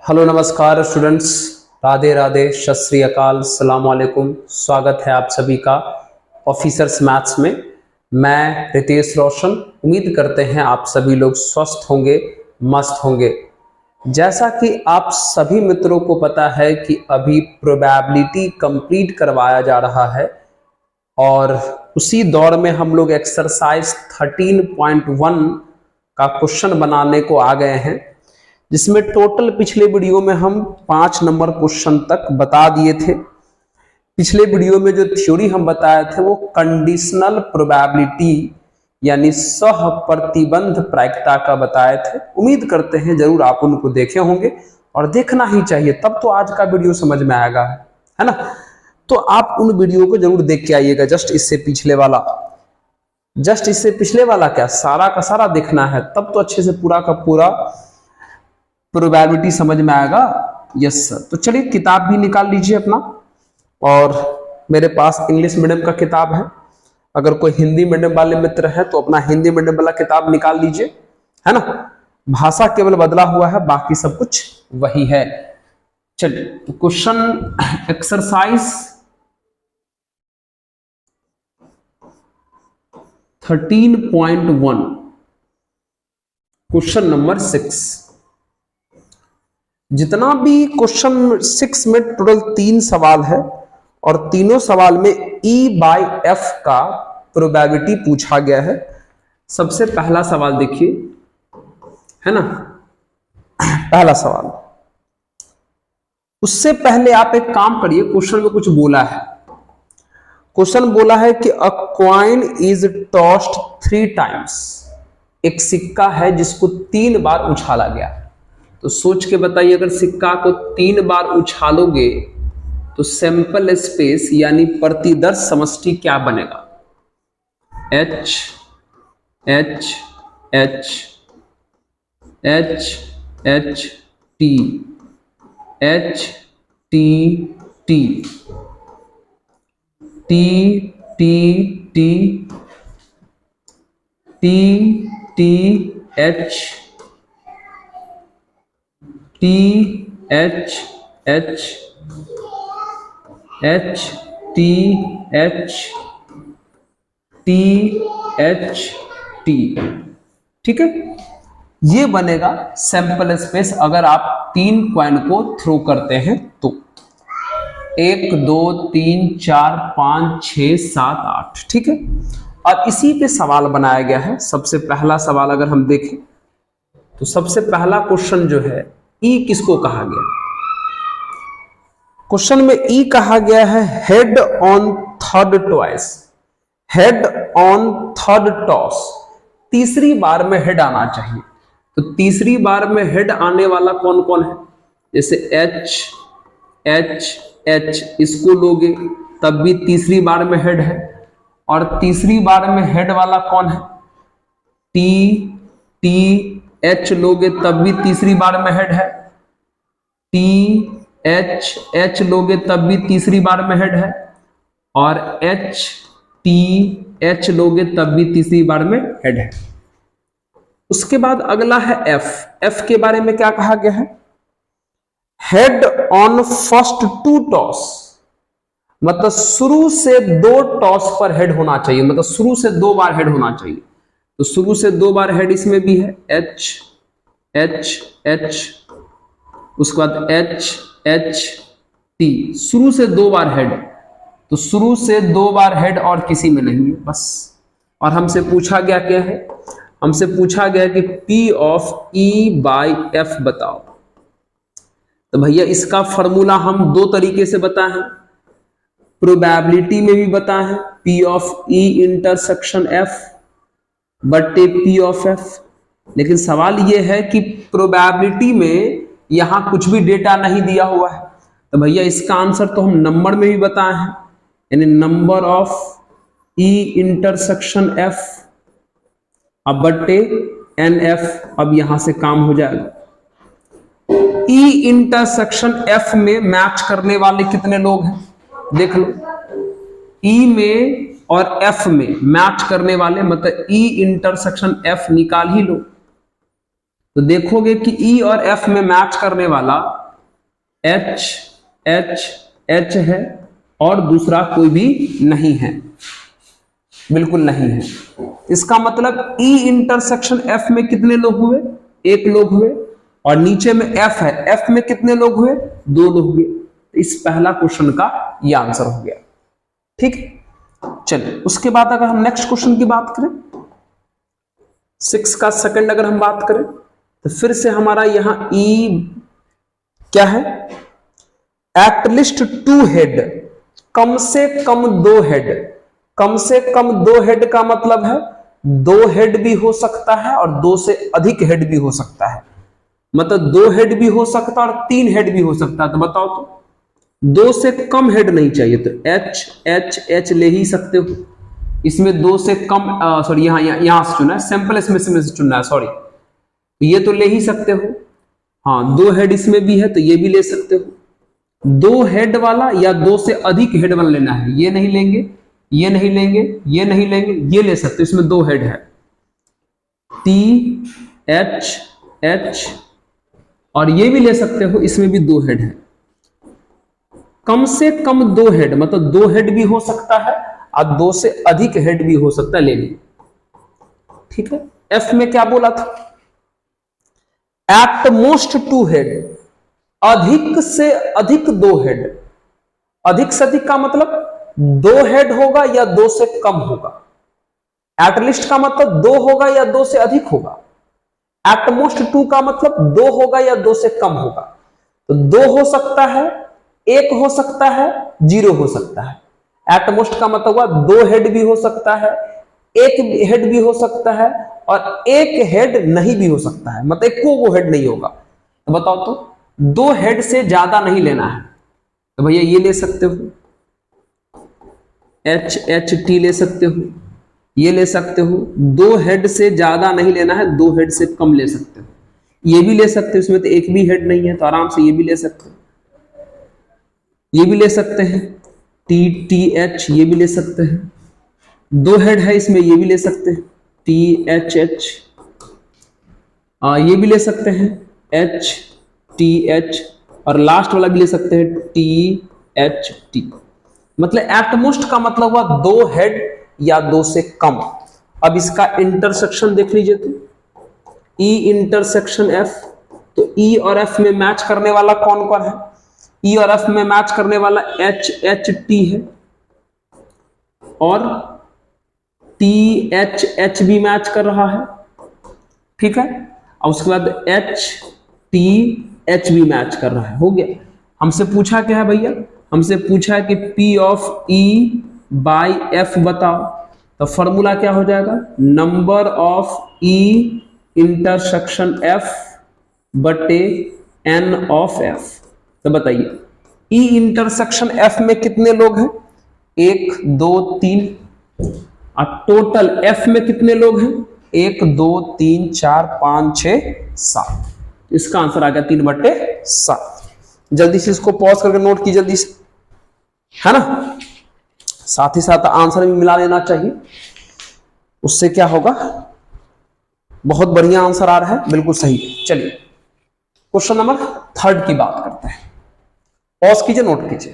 Hello नमस्कार students, Radhe Radhe, सत श्री अकाल, सलाम वालेकुम। स्वागत है आप सभी का ऑफिसर्स मैथ्स में। मैं रितेश रोशन। उम्मीद करते हैं आप सभी लोग स्वस्थ होंगे, मस्त होंगे। जैसा कि आप सभी मित्रों को पता है कि अभी प्रोबेबिलिटी कंप्लीट करवाया जा रहा है और उसी दौर में हम लोग एक्सरसाइज 13.1 का क्वेश्चन बनाने को आ गए हैं, जिसमें टोटल पिछले वीडियो में हम 5 नंबर क्वेश्चन तक बता दिए थे। पिछले वीडियो में जो थ्योरी हम बताए थे वो कंडीशनल प्रोबेबिलिटी यानी सह प्रतिबंध प्रायिकता का बताए थे। उम्मीद करते हैं जरूर आप उनको देखे होंगे और देखना ही चाहिए, तब तो आज का वीडियो समझ में आएगा, है ना। तो आप उन वीडियो को जरूर देख के आइएगा। जस्ट इससे पिछले वाला क्या, सारा का सारा देखना है, तब तो अच्छे से पूरा का पूरा प्रोबेबिलिटी समझ में आएगा। Yes sir. तो चलिए किताब भी निकाल लीजिए अपना, और मेरे पास इंग्लिश मीडियम का किताब है। अगर कोई हिंदी मीडियम वाले मित्र हैं तो अपना हिंदी मीडियम वाला किताब निकाल लीजिए, है ना। भाषा केवल बदला हुआ है, बाकी सब कुछ वही है। चलिए तो क्वेश्चन एक्सरसाइज 13.1 क्वेश्चन नंबर 6। जितना भी क्वेश्चन 6 में टोटल 3 सवाल है और तीनों सवाल में E/F का प्रोबेबिलिटी पूछा गया है। सबसे पहला सवाल देखिए, है ना, पहला सवाल। उससे पहले आप एक काम करिए, क्वेश्चन में कुछ बोला है। क्वेश्चन बोला है कि अ कॉइन इज टॉस्ड 3 टाइम्स। एक सिक्का है जिसको 3 बार उछाला गया। तो सोच के बताइए, अगर सिक्का को 3 बार उछालोगे तो सैंपल स्पेस यानी प्रतिदर्श समष्टि क्या बनेगा? H H H H H T H T T T T T T T H T H H H T H T H T, ठीक है। ये बनेगा सैंपल स्पेस अगर आप 3 कॉइन को थ्रो करते हैं तो। 1 2 3 4 5 6 7 8, ठीक है। और इसी पे सवाल बनाया गया है। सबसे पहला सवाल अगर हम देखें तो सबसे पहला क्वेश्चन जो है, ई किसको कहा गया? क्वेश्चन में ई कहा गया है head on third toss. Head on third toss, तीसरी बार में हेड आना चाहिए। तो तीसरी बार में हेड आने वाला कौन कौन है? जैसे H H H, इसको लोगे तब भी तीसरी बार में हेड है। और तीसरी बार में हेड वाला कौन है? T T H लोगे तब भी तीसरी बार में हेड है। T H H लोगे तब भी तीसरी बार में हेड है। और H T H लोगे तब भी तीसरी बार में हेड है। उसके बाद अगला है F। F के बारे में क्या कहा गया है? हेड ऑन फर्स्ट 2 टॉस, मतलब शुरू से 2 टॉस पर हेड होना चाहिए, मतलब शुरू से 2 बार हेड होना चाहिए। तो शुरू से 2 बार हेड इसमें भी है, H H H। उसके बाद H H T, शुरू से 2 बार हेड। तो शुरू से 2 बार हेड और किसी में नहीं है, बस। और हमसे पूछा गया क्या है? हमसे पूछा गया कि P ऑफ E/F बताओ। तो भैया इसका फॉर्मूला हम 2 तरीके से बताए हैं। प्रोबेबिलिटी में भी बताए हैं, P of E intersection F बटे P ऑफ F। लेकिन सवाल यह है कि प्रोबेबिलिटी में यहां कुछ भी डेटा नहीं दिया हुआ है। तो भैया इसका आंसर तो हम नंबर में भी बताए हैं, यानी number of E intersection F अब बटे NF। अब यहां से काम हो जाएगा। E इंटरसेक्शन F में मैच करने वाले कितने लोग हैं देख लो। E में और F में मैच करने वाले, मतलब E इंटरसेक्शन F निकाल ही लो। तो देखोगे कि ई और एफ में मैच करने वाला एच एच एच है और दूसरा कोई भी नहीं है, बिल्कुल नहीं है। इसका मतलब ई इंटरसेक्शन एफ में कितने लोग हुए? एक लोग हुए। और नीचे में एफ है, एफ में कितने लोग हुए? दो लोग हुए। इस पहला क्वेश्चन का यह आंसर हो गया। ठीक, चलिए उसके बाद अगर हम नेक्स्ट क्वेश्चन की बात करें, 6 का सेकंड अगर हम बात करें, तो फिर से हमारा यहां ई क्या है? एटलीस्ट 2 हेड, कम से कम 2 हेड। कम से कम 2 हेड का मतलब है 2 हेड भी हो सकता है और 2 से अधिक हेड भी हो सकता है। मतलब 2 हेड भी हो सकता है और 3 हेड भी हो सकता है। तो बताओ, तो 2 से कम हेड नहीं चाहिए, तो एच एच एच ले ही सकते हो। इसमें 2 से कम सॉरी यहां से चुना है, सैंपल इसमें से चुनना है, सॉरी, ये तो ले ही सकते हो। हाँ, 2 हेड इसमें भी है तो ये भी ले सकते हो। 2 हेड वाला या 2 से अधिक हेड वाला लेना है, ये नहीं लेंगे, ये नहीं लेंगे, ये नहीं लेंगे, ये ले सकते हो। इसमें 2 हेड है, टी एच एच, और ये भी ले सकते हो, इसमें भी 2 हेड है। कम से कम 2 हेड मतलब 2 हेड भी हो सकता है और 2 से अधिक हेड भी हो सकता है, ले लीजिए। ठीक है, एफ में क्या बोला था? एट मोस्ट 2 हेड, अधिक से अधिक 2 हेड। अधिक से अधिक का मतलब 2 हेड होगा या 2 से कम होगा। एटलीस्ट का मतलब 2 होगा या 2 से अधिक होगा। एटमोस्ट 2 का मतलब 2 होगा या 2 से कम होगा। तो 2 हो सकता है, 1 हो सकता है, 0 हो सकता है। एटमोस्ट का मतलब हुआ 2 हेड भी हो सकता है, 1 हेड भी हो सकता है और 1 हेड नहीं भी हो सकता है, मतलब एको हेड नहीं होगा। तो बताओ, तो 2 हेड से ज्यादा नहीं लेना है, तो भैया ये ले सकते हो, एच एच टी ले सकते हो, ये ले सकते हो। 2 हेड से ज्यादा नहीं लेना है, 2 हेड से कम ले सकते हो। ये भी ले सकते हो, इसमें तो एक भी हेड नहीं है तो आराम से ये भी ले सकते हो, ये भी ले सकते हैं। टी टी एच ये भी ले सकते हैं, 2 हेड है इसमें, ये भी ले सकते हैं, टी एच एच। ये भी ले सकते हैं, एच टी एच, और लास्ट वाला भी ले सकते हैं, टी एच टी। मतलब एटमोस्ट का मतलब हुआ 2 हेड या 2 से कम। अब इसका इंटरसेक्शन देख लीजिए, तो ई इंटरसेक्शन एफ, तो ई और एफ में मैच करने वाला कौन कौन है? ई और एफ में मैच करने वाला एच एच टी है और टी एच एच भी मैच कर रहा है। ठीक है, और उसके बाद एच टी एच भी मैच कर रहा है। हो गया। हमसे पूछा क्या है भैया? हमसे पूछा है कि P of E by F बताओ। तो फॉर्मूला क्या हो जाएगा? Number of E intersection F बटे N ऑफ F। तो बताइए, E इंटरसेक्शन F में कितने लोग हैं? 1 2 3, और टोटल F में कितने लोग हैं? 1 2 3 4 5 6 7। इसका आंसर आ गया 3/7। जल्दी से इसको पॉज करके नोट की, जल्दी से, है ना। साथ ही साथ आंसर भी मिला लेना चाहिए, उससे क्या होगा, बहुत बढ़िया आंसर आ रहा है, बिल्कुल सही। चलिए क्वेश्चन नंबर 3 की बात करते हैं। पॉज कीजिए, नोट कीजिए।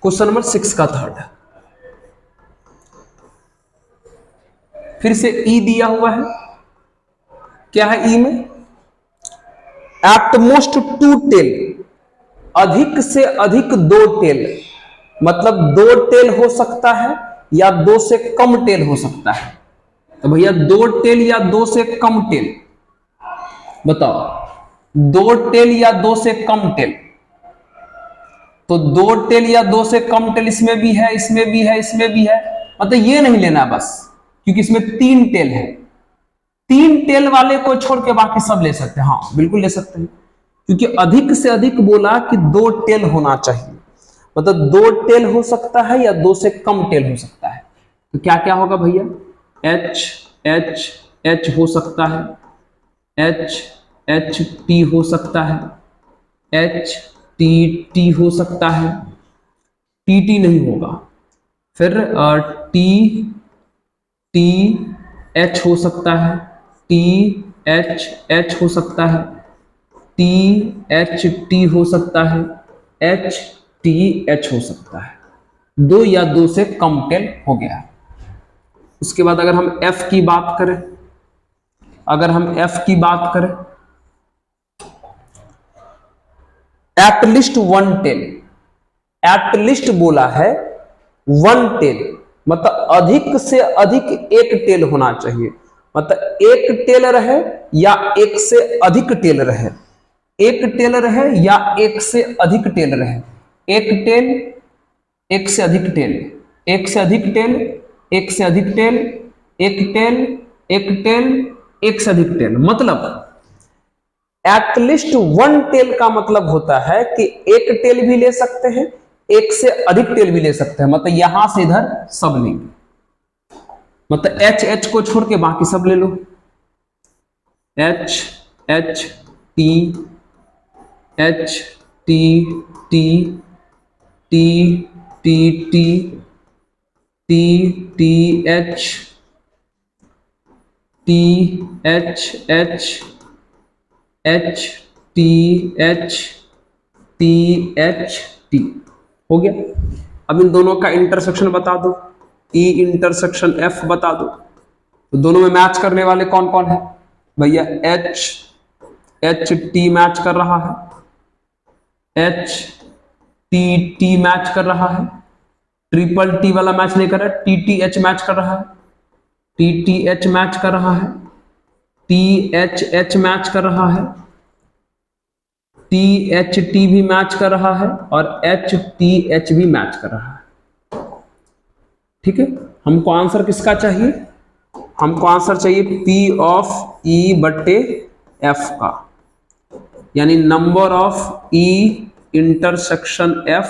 क्वेश्चन नंबर 6 का 3 फिर से ई दिया हुआ है। क्या है ई में? एट मोस्ट 2 टेल, अधिक से अधिक 2 टेल, मतलब 2 टेल हो सकता है या 2 से कम टेल हो सकता है। तो भैया 2 टेल या 2 से कम टेल बताओ, 2 टेल या 2 से कम टेल। तो 2 टेल या 2 से कम टेल इसमें भी है, इसमें भी है, इसमें भी है, मतलब ये नहीं लेना बस, क्योंकि इसमें 3 टेल है। 3 टेल वाले को छोड़ के बाकी सब ले सकते हैं। हाँ बिल्कुल ले सकते हैं, क्योंकि अधिक से अधिक बोला कि 2 टेल होना चाहिए, मतलब 2 टेल हो सकता है या 2 से कम टेल हो सकता है। तो क्या क्या होगा भैया? एच एच एच हो सकता है, एच एच टी हो सकता है, एच टी टी हो सकता है, टी टी नहीं होगा, फिर टी टी एच हो सकता है, टी एच एच हो सकता है, टी एच टी हो सकता है, एच टी एच हो सकता है, दो या दो से कम टेल हो गया। उसके बाद अगर हम एफ की बात करें, अगर हम एफ की बात करें, एटलिस्ट वन टेल, एटलिस्ट बोला है वन टेल, मतलब अधिक से अधिक एक टेल होना चाहिए, मतलब एक टेल रहे या एक से अधिक टेल रहे, एक टेल रहे या एक से अधिक टेल रहे, एक टेल, एक से अधिक टेल, एक से अधिक टेल, एक से अधिक टेल, एक टेल, एक टेल, एक से अधिक टेल। मतलब एटलीस्ट वन टेल का मतलब होता है कि एक टेल भी ले सकते हैं, एक से अधिक टेल भी ले सकते हैं, मतलब यहां से इधर सब लेंगे, मतलब एच एच को छोड़ के बाकी सब ले लो, H H T H T T T T T T T H T H H H T H T H T हो गया। अब इन दोनों का इंटरसेक्शन बता दो, ई इंटरसेक्शन एफ बता दो, तो दोनों में मैच करने वाले कौन कौन है भैया, एच एच टी मैच कर रहा है, एच टी टी मैच कर रहा है, ट्रिपल टी वाला मैच नहीं कर रहा है, टी टी एच मैच कर रहा है, टी टी एच मैच कर रहा है, टी एच एच मैच कर रहा है, टी एच टी भी मैच कर रहा है, और एच टी एच भी मैच कर रहा है। ठीक है, हमको आंसर किसका चाहिए, हमको आंसर चाहिए पी ऑफ ई बट्टे एफ का, यानी number of E intersection F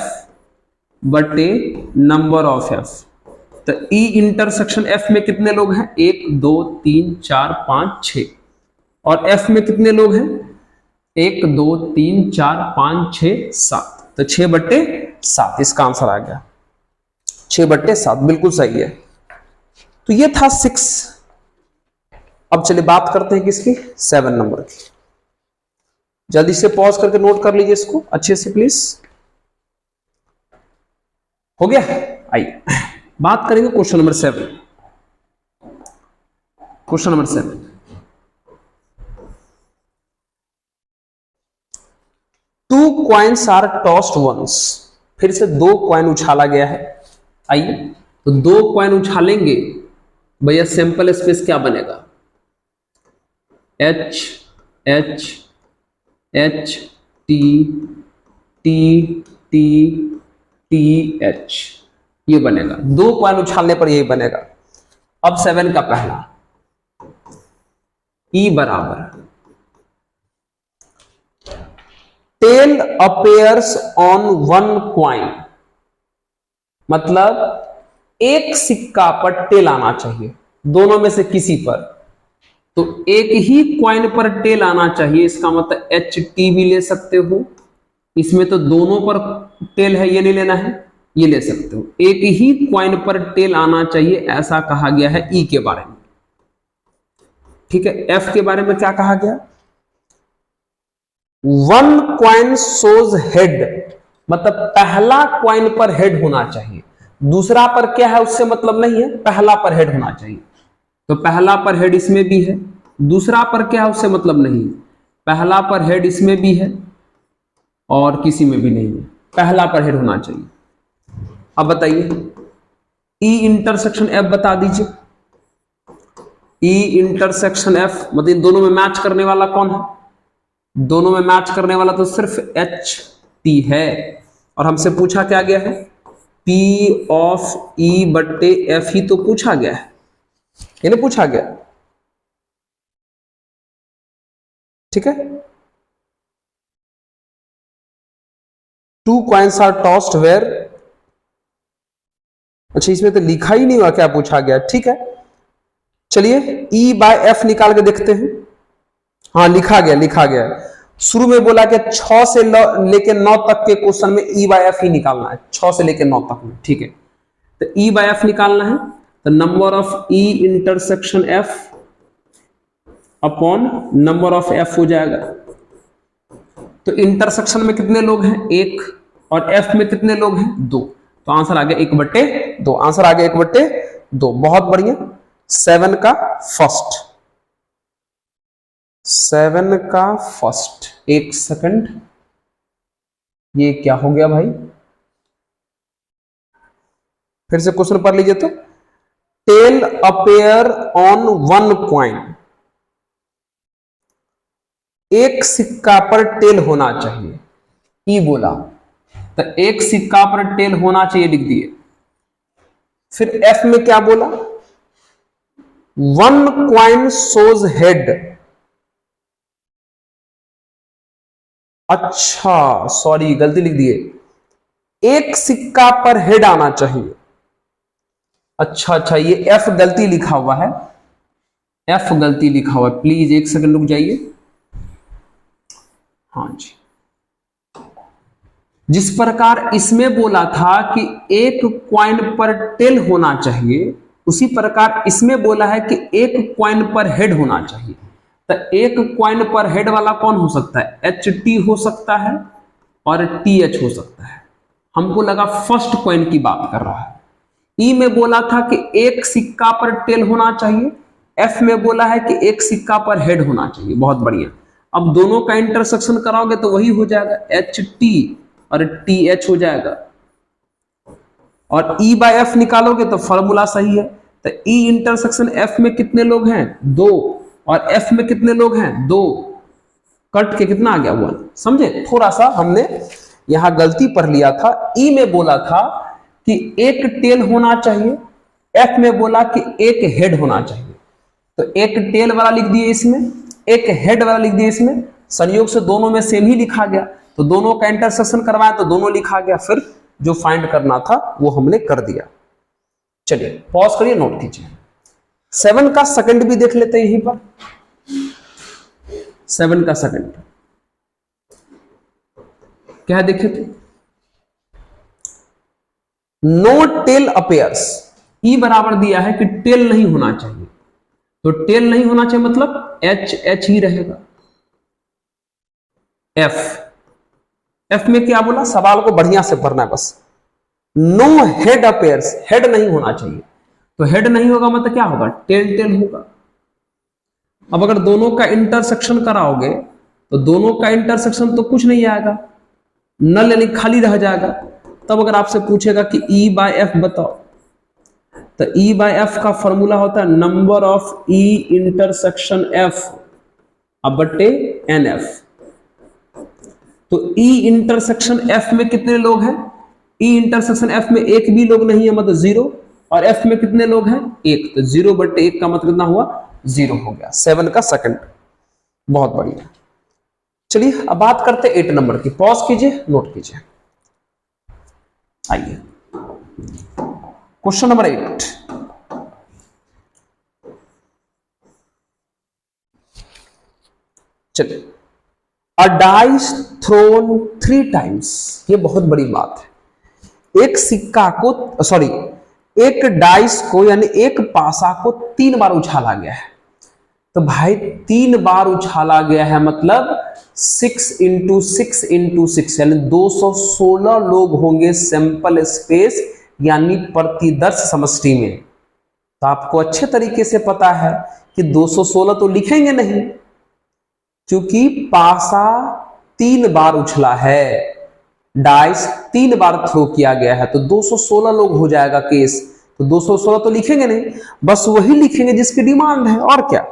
बटे नंबर ऑफ एफ। तो ई इंटरसेक्शन एफ में कितने लोग हैं, 1 2 3 4 5 6, और एफ में कितने लोग हैं, 1 2 3 4 5 6 7, तो 6 बट्टे 7 इसका आंसर आ गया, 6 बट्टे 7 बिल्कुल सही है। तो ये था 6। अब चलिए बात करते हैं किसकी, 7 नंबर की। जल्दी से पॉज करके नोट कर लीजिए इसको अच्छे से प्लीज। हो गया, आइए बात करेंगे question number 7। Question number 7, two coins are tossed once, फिर से 2 कॉइन उछाला गया है। आइए तो 2 कॉइन उछालेंगे भैया, सैंपल स्पेस क्या बनेगा, H H H T T T T H, ये बनेगा, 2 कॉइन उछालने पर यही बनेगा। अब 7 का पहला, ई बराबर tail appears on one coin, मतलब एक सिक्का पर टेल आना चाहिए, दोनों में से किसी पर, तो एक ही कॉइन पर टेल आना चाहिए, इसका मतलब एच टी भी ले सकते हो, इसमें तो दोनों पर टेल है, ये नहीं लेना है, ये ले सकते हो, एक ही कॉइन पर टेल आना चाहिए, ऐसा कहा गया है ई के बारे में। ठीक है, एफ के बारे में क्या कहा गया, वन कॉइन शोज हेड, मतलब पहला कॉइन पर हेड होना चाहिए, दूसरा पर क्या है उससे मतलब नहीं है, पहला पर हेड होना चाहिए, तो पहला पर हेड इसमें भी है, दूसरा पर क्या है उससे मतलब नहीं है, पहला पर हेड इसमें भी है और किसी में भी नहीं है, पहला पर हेड होना चाहिए। अब बताइए ई इंटरसेक्शन एफ बता दीजिए, ई इंटरसेक्शन एफ मतलब इन दोनों में मैच करने वाला कौन है, दोनों में मैच करने वाला तो सिर्फ एच टी है, और हमसे पूछा क्या गया है, पी ऑफ ई बट्टे एफ ही तो पूछा गया है, ये नहीं पूछा गया। ठीक है, 2 कॉइन्स आर टॉस्ड वेयर, अच्छा इसमें तो लिखा ही नहीं हुआ क्या पूछा गया। ठीक है, चलिए ई बाय एफ निकाल के देखते हैं। हाँ लिखा गया, लिखा गया, शुरू में बोला कि 6 से लेके 9 तक के क्वेश्चन में ई बाय एफ ही निकालना है, 6 से लेके 9 तक में। ठीक है, तो ई बाय एफ निकालना है, तो number of E intersection F upon number of F हो जाएगा। तो इंटरसेक्शन में कितने लोग हैं? एक, और एफ में कितने लोग हैं? दो। तो आंसर आ गया 1/2। आंसर आ गया 1/2। बहुत बढ़िया। 7 का फर्स्ट, 7 का फर्स्ट। एक सेकंड, ये क्या हो गया भाई? फिर से क्वेश्चन पढ़ लीजिए। तो टेल अपेयर ऑन 1 कॉइन, एक सिक्का पर टेल होना चाहिए। ई बोला तो एक सिक्का पर टेल होना चाहिए, लिख दिए। फिर एफ में क्या बोला? 1 कॉइन शोज हेड। अच्छा सॉरी, गलती लिख दिए। एक सिक्का पर हेड आना चाहिए। अच्छा, ये एफ गलती लिखा हुआ है, एफ गलती लिखा हुआ है। प्लीज एक सेकंड रुक जाइए। हाँ जी, जिस प्रकार इसमें बोला था कि एक कॉइन पर टेल होना चाहिए, उसी प्रकार इसमें बोला है कि एक कॉइन पर हेड होना चाहिए। तो एक कॉइन पर हेड वाला कौन हो सकता है? एच टी हो सकता है और टी एच हो सकता है। हमको लगा फर्स्ट कॉइन की बात कर रहा है। ई में बोला था कि एक सिक्का पर टेल होना चाहिए, एफ में बोला है कि एक सिक्का पर हेड होना चाहिए। बहुत बढ़िया। अब दोनों का इंटरसेक्शन कराओगे तो वही हो जाएगा, एच टी और टी एच हो जाएगा। और ई बाय एफ निकालोगे तो फॉर्मूला सही है। तो ई इंटरसेक्शन एफ में कितने लोग हैं? 2, और एफ में कितने लोग हैं? 2। कट के कितना आ गया? 1। समझे? थोड़ा सा हमने यहां गलती पढ़ लिया था। ई में बोला था कि एक टेल होना चाहिए, एफ में बोला कि एक हेड होना चाहिए। तो एक टेल वाला लिख दिए इसमें, एक हेड वाला लिख दिए इसमें। संयोग से दोनों में सेम ही लिखा गया, तो दोनों का इंटरसेक्शन करवाया तो दोनों लिखा गया। फिर जो फाइंड करना था वो हमने कर दिया। चलिए पॉज करिए, नोट कीजिए। 7 का सेकंड भी देख लेते हैं यहीं पर। 7 का सेकंड क्या है देखे थे? No tell appears. ई बराबर दिया है कि टेल नहीं होना चाहिए, तो टेल नहीं होना चाहिए मतलब एच एच ही रहेगा। एफ में क्या बोला? सवाल को बढ़िया से पढ़ना है बस। नो हेड अपेयर्स, हेड नहीं होना चाहिए। तो हेड नहीं होगा मतलब क्या होगा? टेल टेल होगा। अब अगर दोनों का इंटरसेक्शन कराओगे तो दोनों का इंटरसेक्शन तो कुछ नहीं आएगा, नल यानी खाली रह जाएगा। तब अगर आपसे पूछेगा कि ई बाय एफ बताओ, तो ई बाय एफ का फॉर्मूला होता है number of E intersection F अब बटे एन एफ। तो ई इंटरसेक्शन एफ में कितने लोग हैं? ई इंटरसेक्शन एफ में एक भी लोग नहीं है, मतलब 0। और एफ में कितने लोग हैं? 1। तो 0/1 का मतलब कितना हुआ? 0 हो गया। 7 का सेकंड। बहुत बढ़िया। चलिए अब बात करते हैं 8 नंबर की। पॉज कीजिए, नोट कीजिए। आइए क्वेश्चन नंबर 8। चलिए, अ डाइस थ्रोन 3 टाइम्स। ये बहुत बड़ी बात है। एक सिक्का को, सॉरी, एक डाइस को यानी एक पासा को 3 बार उछाला गया है। तो भाई 3 बार उछाला गया है मतलब 6 × 6 × 6 यानी 216 लोग होंगे सैंपल स्पेस यानी प्रतिदर्श समष्टि में। तो आपको अच्छे तरीके से पता है कि 216 तो लिखेंगे नहीं, क्योंकि पासा 3 बार उछला है, डाइस 3 बार थ्रो किया गया है, तो 216 लोग हो जाएगा केस। तो 216 तो लिखेंगे नहीं, बस वही लिखेंगे जिसकी डिमांड है, और क्या।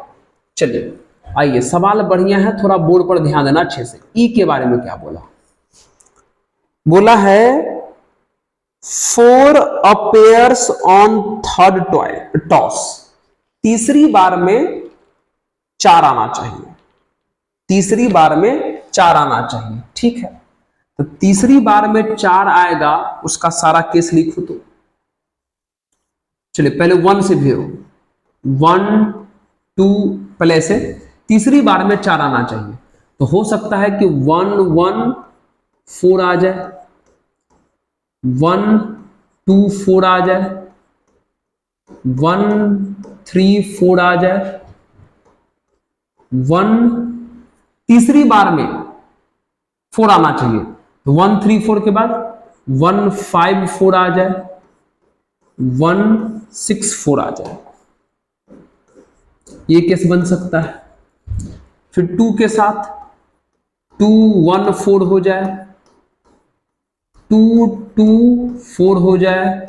चलिए आइए, सवाल बढ़िया है, थोड़ा बोर्ड पर ध्यान देना अच्छे से। ई के बारे में क्या बोला? बोला है 4 अपेयर्स ऑन थर्ड टॉस। तीसरी बार में 4 आना चाहिए, तीसरी बार में 4 आना चाहिए। ठीक है, तो तीसरी बार में 4 आएगा, उसका सारा केस लिखो। तो चलिए पहले 1 से भी 1 2 पहले से तीसरी बार में 4 आना चाहिए। तो हो सकता है कि 1 1 4 आ जाए, 1 2 4 आ जाए, 1 3 4 आ जाए, तीसरी बार में 4 आना चाहिए, तो 1 3 4 के बाद 1 5 4 आ जाए, 1 6 4 आ जाए, ये केस बन सकता है। फिर 2 के साथ 2 1 4 हो जाए, 2 2 4 हो जाए,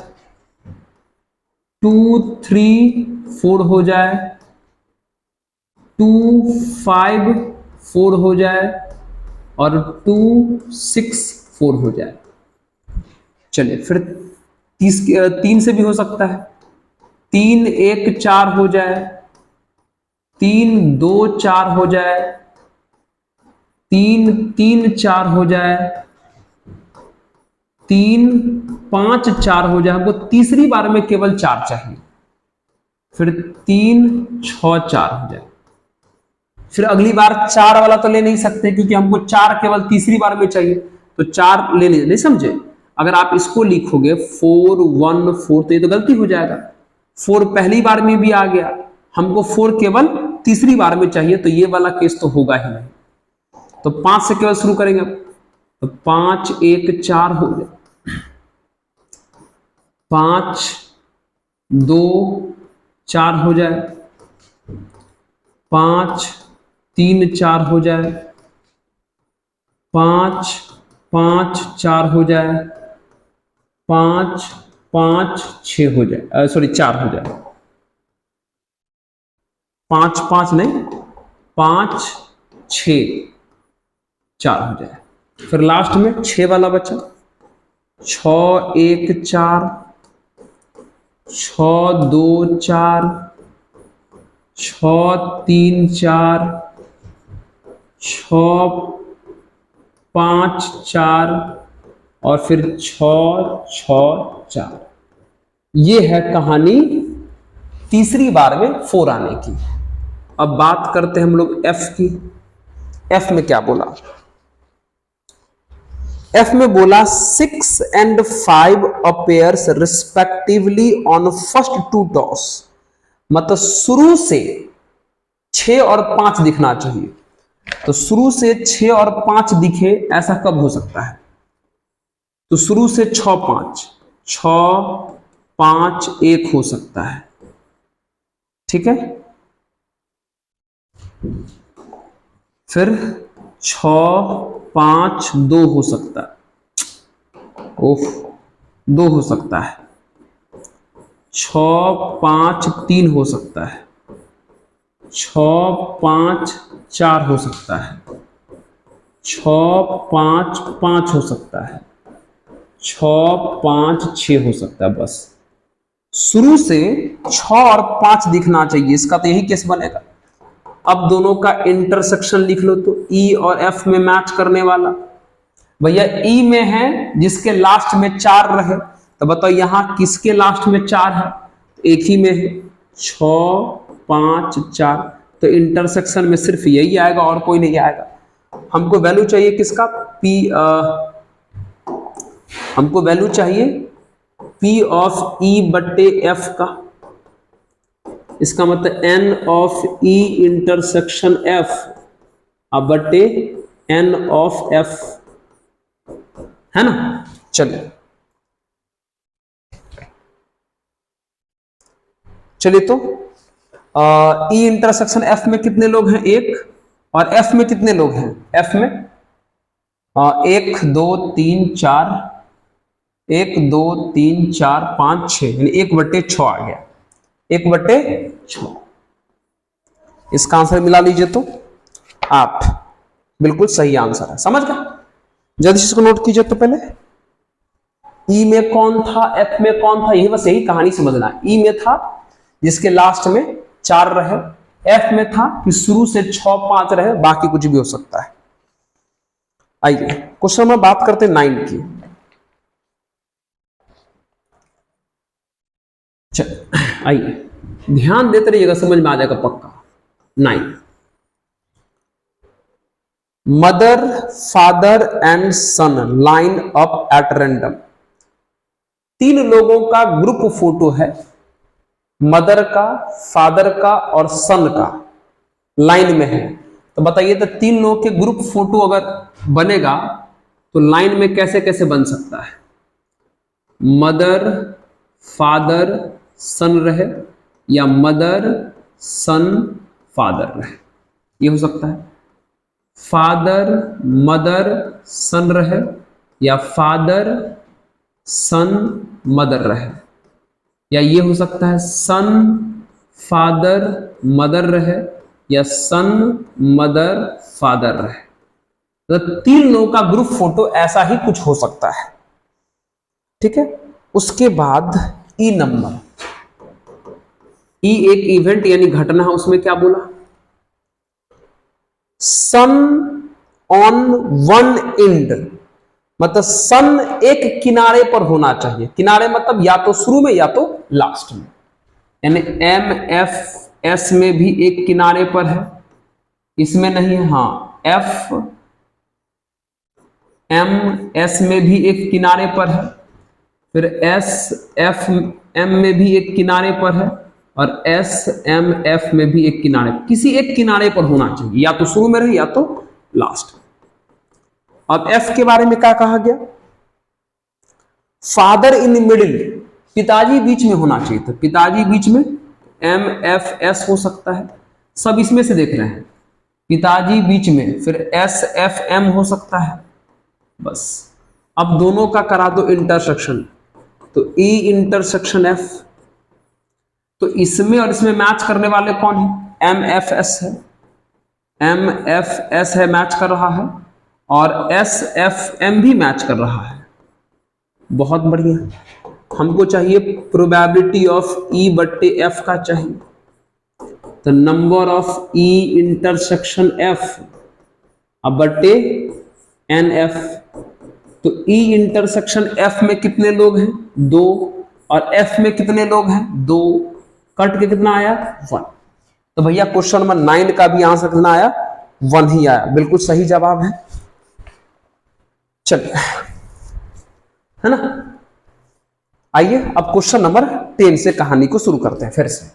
2 3 4 हो जाए, 2 5 4 हो जाए और 2 6 4 हो जाए। चलिए फिर 3 से भी हो सकता है, 3 1 4 हो जाए, 3 2 4 हो जाए, 3 3 4 हो जाए, 3 5 4 हो जाए। हमको तीसरी बार में केवल 4 चाहिए, फिर 3 6 4 हो जाए। फिर अगली बार 4 वाला तो ले नहीं सकते क्योंकि हमको 4 केवल तीसरी बार में चाहिए, तो 4 ले नहीं समझे। अगर आप इसको लिखोगे 4 1 4 तो ये तो गलती हो जाएगा, 4 पहली बार में भी आ गया, हमको 4 केवल तीसरी बार में चाहिए, तो ये वाला केस तो होगा ही नहीं। तो 5 से केवल शुरू करेंगे, तो 5 1 4 हो जाए, 5 2 4 हो जाए, 5 3 4 हो जाए, 5 5 4 हो जाए, 5 5 6 हो जाए, सॉरी 4 हो जाए, 5 5 नहीं 5 6 4 हो जाए। फिर लास्ट में 6 वाला बचा, 6 1 4, 6 2 4, 6 3 4, 6 5 4 और फिर 6 6 4। ये है कहानी तीसरी बार में 4 आने की। अब बात करते हैं हम लोग एफ की। एफ में क्या बोला? एफ में बोला 6 and 5 appears respectively on first 2 toss, मतलब शुरू से 6 और 5 दिखना चाहिए। तो शुरू से 6 और 5 दिखे, ऐसा कब हो सकता है? तो शुरू से 6 5 6 5 1 हो सकता है, ठीक है। फिर 6 5 2 हो सकता है, ओफ 2 हो सकता है, 6 5 3 हो सकता है, 6 5 4 हो सकता है, 6 5 5 हो सकता है, 6 5 6 हो सकता है। बस शुरू से 6 और 5 दिखना चाहिए, इसका तो यही केस बनेगा। अब दोनों का इंटरसेक्शन लिख लो, तो ई और एफ में मैच करने वाला। भैया ई में है जिसके लास्ट में 4 रहे, तो बताओ यहां किसके लास्ट में 4 है? एक ही में है, 6 5 4, तो इंटरसेक्शन में सिर्फ यही आएगा और कोई नहीं आएगा। हमको वैल्यू चाहिए किसका? पी, हमको वैल्यू चाहिए P ऑफ E बट्टे F का। इसका मतलब N of E intersection F अब बट्टे N ऑफ F, है ना। चलिए तो E इंटरसेक्शन F में कितने लोग हैं? 1। और F में कितने लोग हैं? F में 1 2 3 4, 1 2 3 4 5 6, यानी 1/6 आ गया, 1/6। इसका आंसर मिला लीजिए तो आप बिल्कुल सही आंसर है। समझ गए? जल्दी से इसको नोट कीजिए। तो पहले ई में कौन था, एफ में कौन था, यही बस यही कहानी समझना है। ई में था जिसके लास्ट में 4 रहे, एफ में था कि शुरू से 6 5 रहे, बाकी कुछ भी हो सकता है। आइए क्वेश्चन में बात करते हैं 9 की। आइए ध्यान देते रहिएगा, समझ में आ जाएगा पक्का। 9, mother father and son line up at random. 3 लोगों का ग्रुप फोटो है, मदर का, फादर का और सन का। लाइन में है। तो बताइए, तो 3 लोगों के ग्रुप फोटो अगर बनेगा तो लाइन में कैसे कैसे बन सकता है? मदर फादर सन रहे या मदर सन फादर रहे, ये हो सकता है। फादर मदर सन रहे या फादर सन मदर रहे, या ये हो सकता है सन फादर मदर रहे या सन मदर फादर रहे। तो 3 लोगों का ग्रुप फोटो ऐसा ही कुछ हो सकता है, ठीक है। उसके बाद ई नंबर, ई एक इवेंट यानी घटना है, उसमें क्या बोला? सन ऑन वन एंड, मतलब सन एक किनारे पर होना चाहिए। किनारे मतलब या तो शुरू में या तो लास्ट में, यानी एम एफ एस में भी एक किनारे पर है, इसमें नहीं है। हाँ, एफ एम एस में भी एक किनारे पर है, फिर एस एफ एम में भी एक किनारे पर है, और एस एम एफ में भी एक किनारे, किसी एक किनारे पर होना चाहिए, या तो शुरू में रहे या तो लास्ट में। अब एफ के बारे में क्या कहा गया? फादर इन मिडिल, पिताजी बीच में होना चाहिए था। पिताजी बीच में एम एफ एस हो सकता है, सब इसमें से देख रहे हैं। पिताजी बीच में, फिर एस एफ एम हो सकता है, बस। अब दोनों का करा दो इंटरसेक्शन, तो ई इंटरसेक्शन एफ, तो इसमें और इसमें मैच करने वाले कौन है? एम एफ एस है, एम एफ एस है, मैच कर रहा है, और एस एफ एम भी मैच कर रहा है। बहुत बढ़िया। हमको चाहिए प्रोबेबिलिटी ऑफ ई बट्टे एफ का चाहिए, तो number of E intersection F अब बट्टे एन एफ। तो ई इंटरसेक्शन एफ में कितने लोग हैं? 2, और एफ में कितने लोग हैं? 2, कट के कितना आया? 1। तो भैया क्वेश्चन नंबर 9 का भी आंसर कितना आया? 1 ही आया, बिल्कुल सही जवाब है। चलिए, है ना। आइए अब क्वेश्चन नंबर 10 से कहानी को शुरू करते हैं। फिर से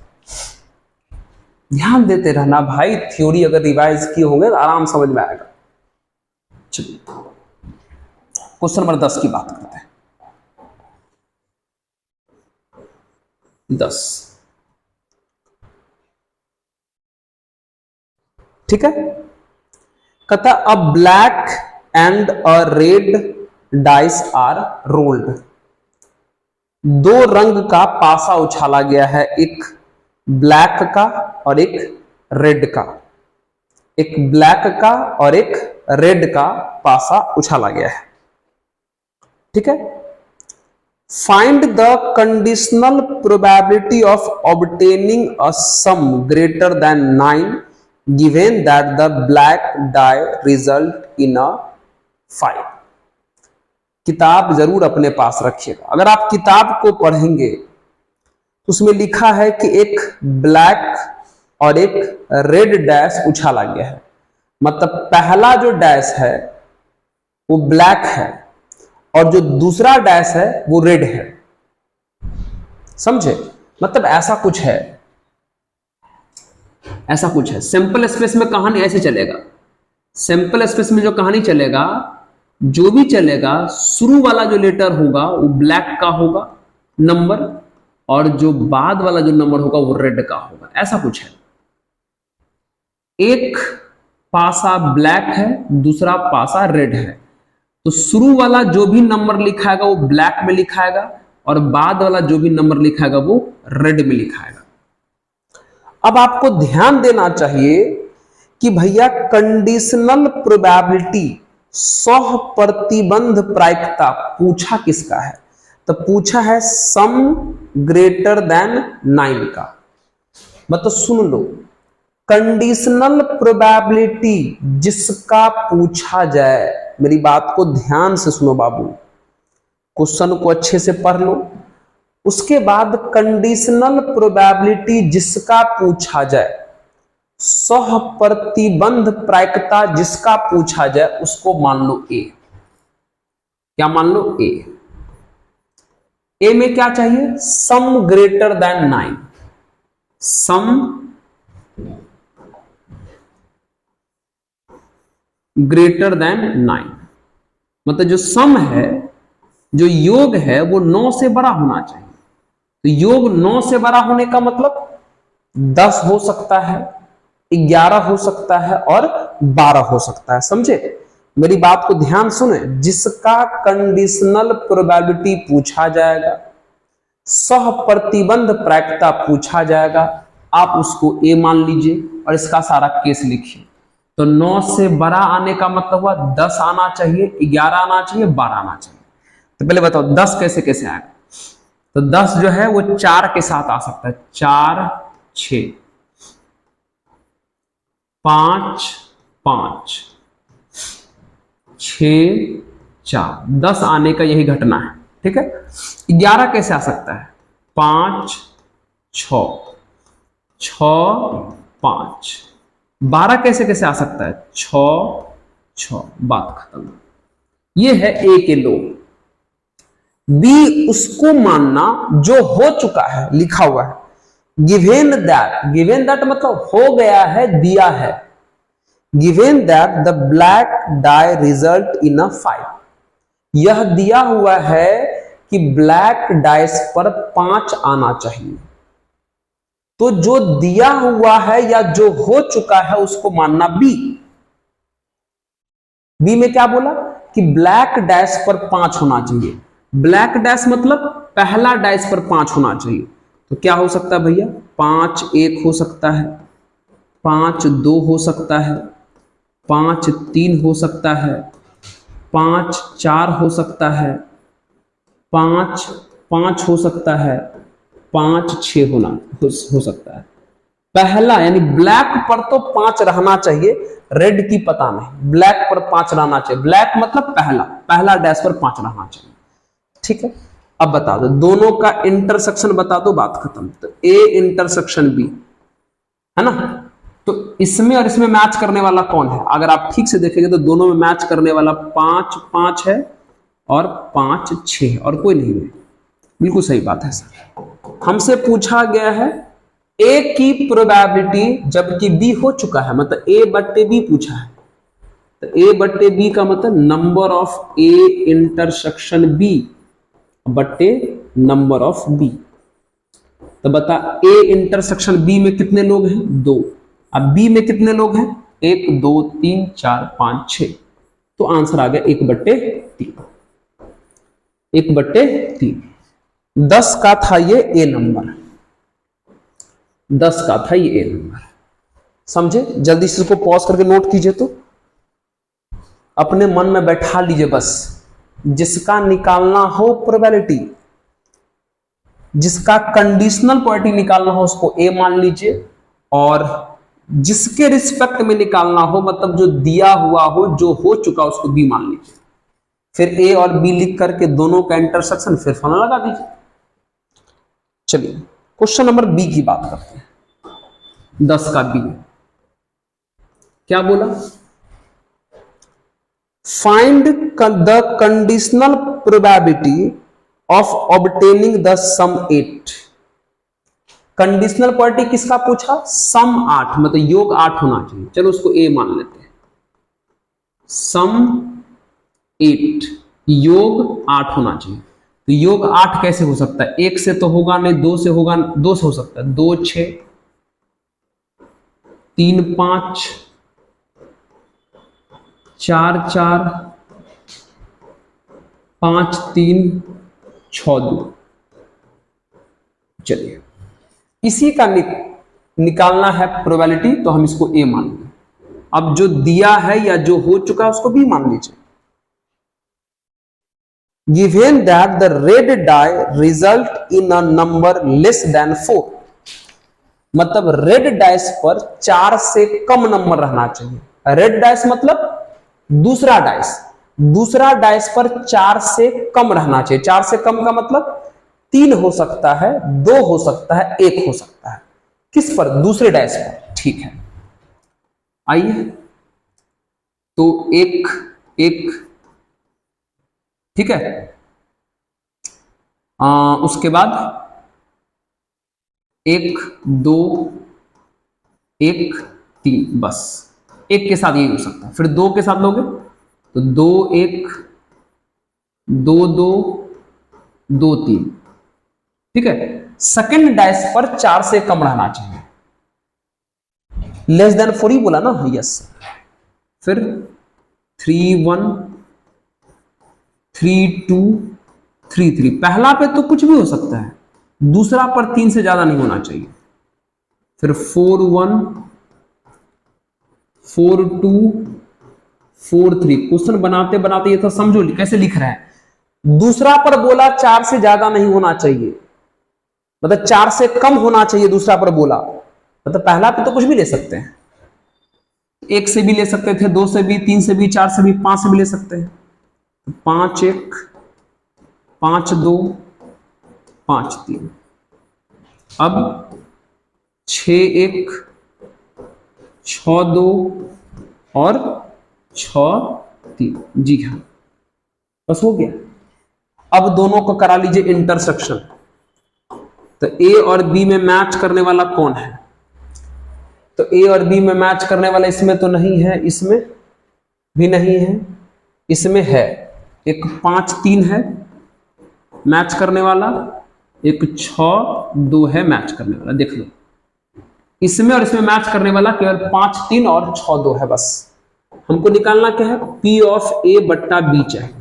ध्यान देते रहना भाई, थ्योरी अगर रिवाइज किए होंगे तो आराम समझ में आएगा। चलिए क्वेश्चन नंबर 10 की बात करते हैं। 10, ठीक है। कहता a black and a red dice are rolled, 2 रंग का पासा उछाला गया है, एक ब्लैक का और एक रेड का। एक ब्लैक का और एक रेड का पासा उछाला गया है, ठीक है। Find the conditional probability of obtaining a some greater than 9 given that the black die result in a 5। किताब जरूर अपने पास रखिएगा। अगर आप किताब को पढ़ेंगे तो उसमें लिखा है कि एक ब्लैक और एक रेड डैश उछाला गया है, मतलब पहला जो डैश है वो ब्लैक है और जो दूसरा डैश है वो रेड है। समझे? मतलब ऐसा कुछ है, ऐसा कुछ है। सिंपल स्पेस में कहानी ऐसे चलेगा। सिंपल स्पेस में जो कहानी चलेगा, जो भी चलेगा, शुरू वाला जो लेटर होगा वो ब्लैक का होगा नंबर, और जो बाद वाला जो नंबर होगा वो रेड का होगा। ऐसा कुछ है। एक पासा ब्लैक है, दूसरा पासा रेड है, तो शुरू वाला जो भी नंबर लिखाएगा वो ब्लैक में लिखाएगा, और बाद वाला जो भी नंबर लिखाएगा वो रेड में लिखाएगा। अब आपको ध्यान देना चाहिए कि भैया कंडीशनल प्रोबेबिलिटी, 100% प्रायिकता पूछा किसका है? तो पूछा है सम ग्रेटर देन 9 का। मतलब सुन लो, कंडीशनल प्रोबेबिलिटी जिसका पूछा जाए, मेरी बात को ध्यान से सुनो बाबू, क्वेश्चन को अच्छे से पढ़ लो। उसके बाद कंडीशनल प्रोबेबिलिटी जिसका पूछा जाए, 100% प्रायिकता जिसका पूछा जाए, उसको मान लो ए। क्या मान लो? ए। ए में क्या चाहिए? सम ग्रेटर देन 9। सम ग्रेटर देन 9, मतलब जो सम है, जो योग है वो 9 से बड़ा होना चाहिए। तो योग 9 से बड़ा होने का मतलब 10 हो सकता है, 11 हो सकता है और 12 हो सकता है। समझे? मेरी बात को ध्यान सुने। जिसका कंडीशनल प्रोबेबिलिटी पूछा जाएगा, सह प्रतिबंध प्रायिकता पूछा जाएगा, आप उसको ए मान लीजिए और इसका सारा केस लिखिए। तो 9 से बड़ा आने का मतलब हुआ 10 आना चाहिए, 11 आना चाहिए, 12 आना चाहिए। तो पहले बताओ 10 कैसे कैसे आएगा? तो 10 जो है वो 4 के साथ आ सकता है, 4 6 5 5 6 4, 10 आने का यही घटना है। ठीक है। 11 कैसे आ सकता है? 5 6 6 5। 12 कैसे कैसे आ सकता है? 6 6। बात खत्म। ये है ए के लोग। बी उसको मानना जो हो चुका है, लिखा हुआ है गिवेन दैट। गिवेन दैट मतलब हो गया है, दिया है। Given that the black dye result in a five. यह दिया हुआ है कि ब्लैक डाइस पर 5 आना चाहिए। तो जो दिया हुआ है या जो हो चुका है उसको मानना बी। बी में क्या बोला कि ब्लैक डैश पर 5 होना चाहिए। ब्लैक डैश मतलब पहला डैश पर 5 होना चाहिए। तो क्या हो सकता है भैया? 5 1 हो सकता है, 5 2 हो सकता है, 5 3 हो सकता है, 5 4 हो सकता है, 5 5 हो सकता है, 5 6 हो सकता है। पहला यानी ब्लैक पर तो 5 रहना चाहिए, रेड की पता नहीं, ब्लैक पर 5 रहना चाहिए। ब्लैक मतलब पहला डैश पर 5 रहना चाहिए। ठीक है। अब बता दो दोनों का इंटरसेक्शन बता दो, बात खत्म। तो ए इंटरसेक्शन बी है ना। तो इसमें और इसमें मैच करने वाला कौन है? अगर आप ठीक से देखेंगे तो दोनों में मैच करने वाला 5 5 है और 5 6 है और कोई नहीं है। बिल्कुल सही बात है सर। हमसे पूछा गया है ए की प्रोबेबिलिटी जबकि बी हो चुका है, मतलब ए बट्टे बी पूछा है। तो ए बट्टे बी का मतलब number of A intersection B बट्टे नंबर ऑफ बी। तो बता ए इंटरसेक्शन बी में कितने लोग हैं? 2। अब बी में कितने लोग हैं? 1 2 3 4 5 6। तो आंसर आ गया 1/3। 1/3। 10 का था ये ए नंबर, 10 का था ये ए नंबर। समझे? जल्दी से इसको पॉज करके नोट कीजिए, तो अपने मन में बैठा लीजिए बस। जिसका निकालना हो प्रोबेबिलिटी, जिसका कंडीशनल प्रोबेबिलिटी निकालना हो उसको ए मान लीजिए, और जिसके रिस्पेक्ट में निकालना हो मतलब जो दिया हुआ हो, जो हो चुका उसको बी मान लीजिए। फिर ए और बी लिख करके दोनों का इंटरसेक्शन फिर फॉर्मूला लगा दीजिए। चलिए क्वेश्चन नंबर बी की बात करते हैं। 10 का बी क्या बोला? Find the conditional probability of obtaining the sum 8। Conditional probability किसका पूछा? सम 8, मतलब योग 8 होना चाहिए। चलो उसको ए मान लेते हैं। सम 8 योग 8 होना चाहिए। तो योग 8 कैसे हो सकता है? 1 से तो होगा नहीं, 2 से होगा, 2 से हो सकता है। 2 6 3 5 4 4 5 3 6 2। चलिए इसी का निकालना है प्रोबेबिलिटी, तो हम इसको ए मान लेंगे। अब जो दिया है या जो हो चुका है उसको बी मान लीजिए। Given that the red die result in a number less than 4, मतलब रेड डाइस पर 4 से कम नंबर रहना चाहिए। रेड डाइस मतलब दूसरा डाइस पर 4 से कम रहना चाहिए। 4 से कम का मतलब 3 हो सकता है, 2 हो सकता है, 1 हो सकता है। किस पर? दूसरे डाइस पर। ठीक है, आइए तो एक ठीक है। उसके बाद 1 2 1 3, बस एक के साथ यही हो सकता है। फिर 2 के साथ लोगे तो 2 1 2 2 2 3, ठीक है। सेकंड डाइस पर 4 से कम रहना चाहिए। लेस देन 4 ही बोला ना, यस। फिर 3 1 3 2 3 3, पहला पे तो कुछ भी हो सकता है, दूसरा पर 3 से ज्यादा नहीं होना चाहिए। फिर 4 1 4 2 4 3। क्वेश्चन बनाते बनाते ये तो समझो कैसे लिख रहे हैं। दूसरा पर बोला 4 से ज्यादा नहीं होना चाहिए, मतलब 4 से कम होना चाहिए। दूसरा पर बोला मतलब पहला पे तो कुछ भी ले सकते हैं, 1 से भी ले सकते थे, 2 से भी, 3 से भी, 4 से भी, 5 से भी ले सकते हैं। 5 1 5 2 5 3। अब 6 1 6 2 और 6 3। जी हाँ, बस हो गया। अब दोनों को करा लीजिए इंटरसेक्शन। तो ए और बी में मैच करने वाला कौन है? तो ए और बी में मैच करने वाला इसमें तो नहीं है, इसमें भी नहीं है, इसमें है। एक 5 3 है मैच करने वाला, एक 6 2 है मैच करने वाला। देख लो, इसमें और इसमें मैच करने वाला केवल 5 3 और 6 2 है। बस हमको निकालना क्या है? P ऑफ ए बट्टा बी चाहिए।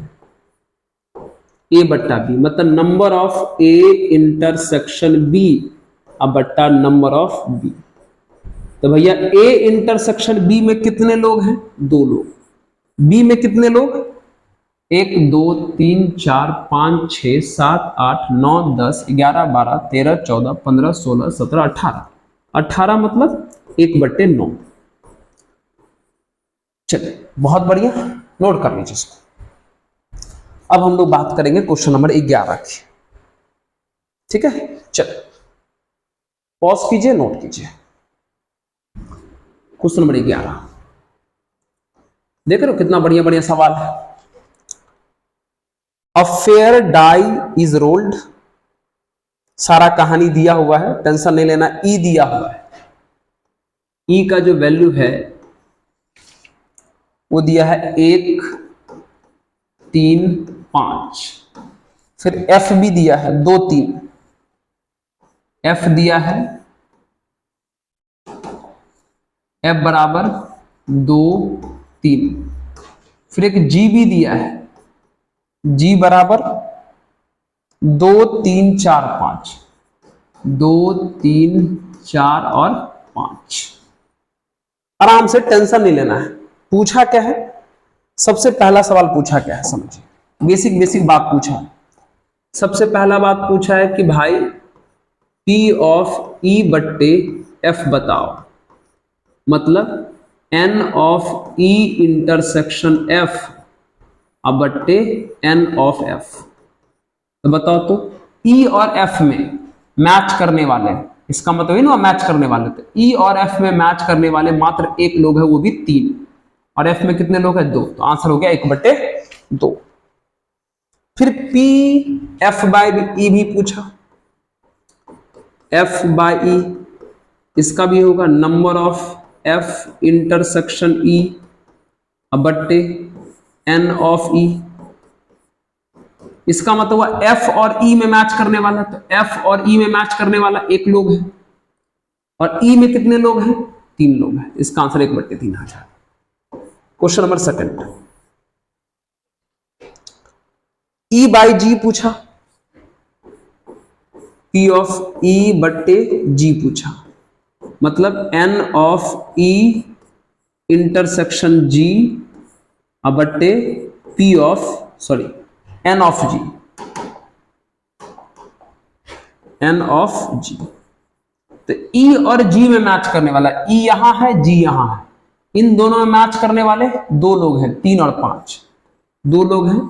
ए बट्टा बी मतलब number of A intersection B अब बट्टा नंबर ऑफ बी। तो भैया ए इंटरसेक्शन बी में कितने लोग हैं? 2 लोग। बी में कितने लोग? 1 2 3 4 5 6 7 8 9 10 11 12 13 14 15 16 17 18। 18 मतलब 1/9। चलिए बहुत बढ़िया, नोट कर लीजिए इसको। अब हम लोग बात करेंगे क्वेश्चन नंबर 11 की, ठीक है। चलिए पॉज कीजिए, नोट कीजिए। क्वेश्चन नंबर 11 देख रहे हो कितना बढ़िया बढ़िया सवाल है। A fair die is rolled, सारा कहानी दिया हुआ है, टेंशन नहीं लेना। ई दिया हुआ है, ई का जो वैल्यू है वो दिया है 1 3 5। फिर एफ भी दिया है 2 3, एफ दिया है एफ बराबर 2 3। फिर एक जी भी दिया है, जी बराबर 2 3 4 5, 2 3 4 और 5। आराम से, टेंशन नहीं लेना है। पूछा क्या है? सबसे पहला सवाल पूछा क्या है समझिए, बेसिक बेसिक बात पूछा है। सबसे पहला बात पूछा है कि भाई P ऑफ E बट्टे F बताओ, मतलब N of E intersection F अब बट्टे N ऑफ F। तो बताओ तो E और F में मैच करने वाले, इसका मतलब ही ना मैच करने वाले, तो E और F में मैच करने वाले मात्र एक लोग है, वो भी 3। और F में कितने लोग हैं? 2। तो आंसर हो गया 1/2। फिर P F बाई E भी पूछा, F बाई E इसका भी होगा number of F intersection E अब बट्टे N ऑफ E। इसका मतलब हुआ F और E में मैच करने वाला, तो F और E में मैच करने वाला एक लोग है, और E में कितने लोग हैं? 3 लोग हैं। इसका आंसर 1/3 आ जाएगा। Question number 2 E by G पूछा, P ऑफ E बट्टे G पूछा, मतलब N of E intersection G अब बट्टे P of N of G, N of G। तो E और G में मैच करने वाला, E यहां है, G यहां है, इन दोनों में मैच करने वाले 2 लोग हैं, 3 और 5, 2 लोग हैं।